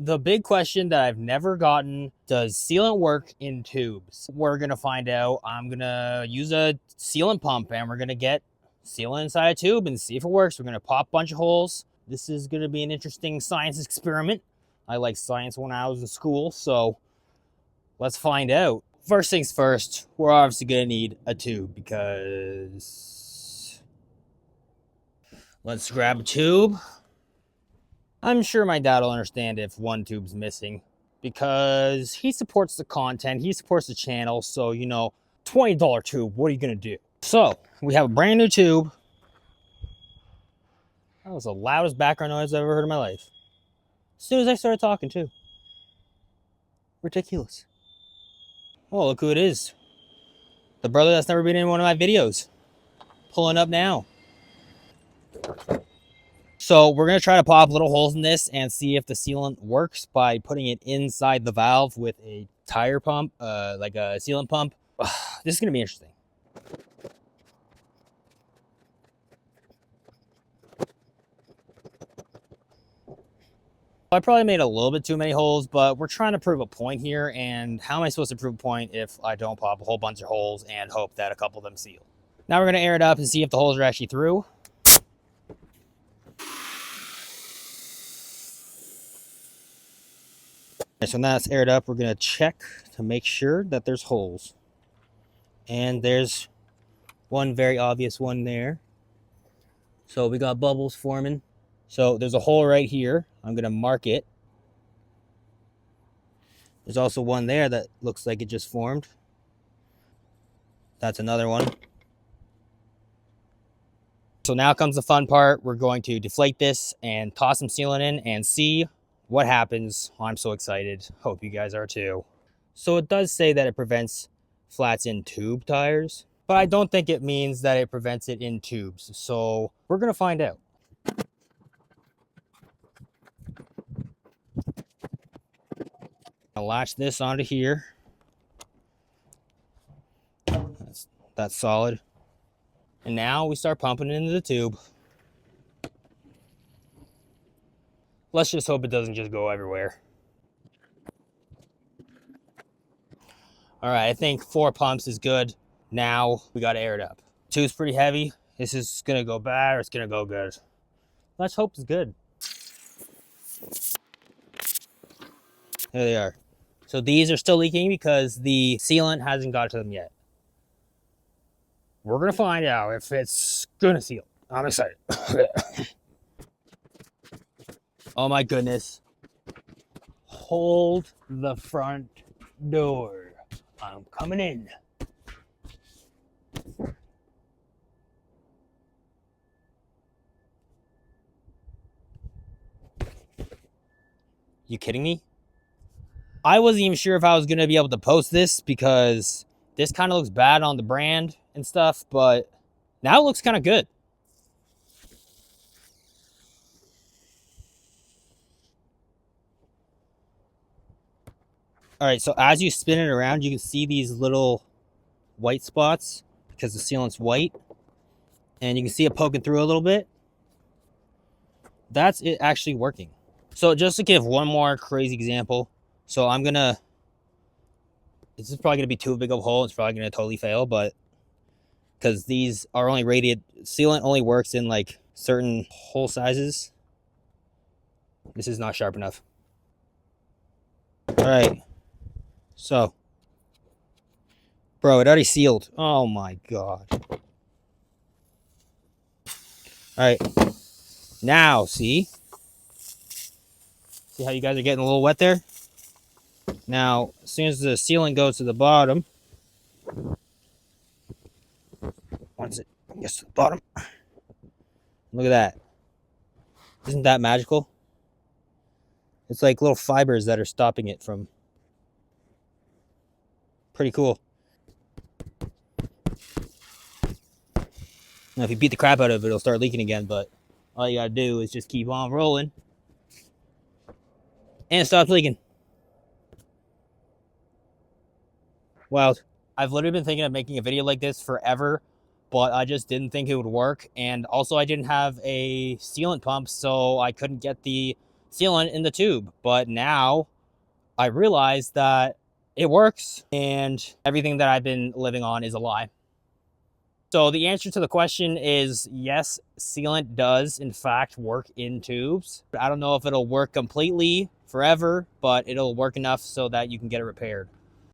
The big question that I've never gotten, does sealant work in tubes? We're going to find out. I'm going to use a sealant pump and we're going to get sealant inside a tube and see if it works. We're going to pop a bunch of holes. This is going to be an interesting science experiment. I like science when I was in school, so let's find out. First things first, we're obviously going to need a tube because... Let's grab a tube. I'm sure my dad will understand if one tube's missing because he supports the content, he supports the channel, so, you know, $20 tube, what are you gonna do? So, we have a brand new tube. That was the loudest background noise I've ever heard in my life. As soon as I started talking, too. Ridiculous. Oh, look who it is. The brother that's never been in one of my videos. Pulling up now. So we're going to try to pop little holes in this and see if the sealant works by putting it inside the valve with a tire pump, like a sealant pump. This is going to be interesting. I probably made a little bit too many holes, but we're trying to prove a point here. And how am I supposed to prove a point if I don't pop a whole bunch of holes and hope that a couple of them seal? Now we're going to air it up and see if the holes are actually through. So now it's aired up, we're going to check to make sure that there's holes. And there's one very obvious one there. So we got bubbles forming. So there's a hole right here. I'm going to mark it. There's also one there that looks like it just formed. That's another one. So now comes the fun part. We're going to deflate this and toss some sealant in and see what happens. I'm so excited. Hope you guys are too. So it does say that it prevents flats in tube tires, but I don't think it means that it prevents it in tubes. So we're going to find out. I'll latch this onto here. That's solid. And now we start pumping it into the tube. Let's just hope it doesn't just go everywhere. All right, I think 4 pumps is good. Now we got to air it up. Tube's pretty heavy. This is going to go bad or it's going to go good. Let's hope it's good. There they are. So these are still leaking because the sealant hasn't got to them yet. We're going to find out if it's going to seal. I'm excited. Oh my goodness. Hold the front door. I'm coming in. You kidding me? I wasn't even sure if I was going to be able to post this because this kind of looks bad on the brand and stuff, but now it looks kind of good. All right, so as you spin it around, you can see these little white spots because the sealant's white. And you can see it poking through a little bit. That's it actually working. So just to give one more crazy example. So I'm going to... This is probably going to be too big of a hole. It's probably going to totally fail, but... Because these are only rated... Sealant only works in like certain hole sizes. This is not sharp enough. All right. So, bro, it already sealed. Oh my god. Alright. Now, see? See how you guys are getting a little wet there? Now, as soon as the sealant goes to the bottom, once it gets to the bottom, look at that. Isn't that magical? It's like little fibers that are stopping it from... Pretty cool. Now, if you beat the crap out of it, it'll start leaking again, but all you gotta do is just keep on rolling. And it stops leaking. Wild. I've literally been thinking of making a video like this forever, but I just didn't think it would work. And also I didn't have a sealant pump, so I couldn't get the sealant in the tube. But now I realize that it works and everything that I've been living on is a lie. So the answer to the question is yes, sealant does in fact work in tubes. I don't know if it'll work completely forever, but it'll work enough so that you can get it repaired.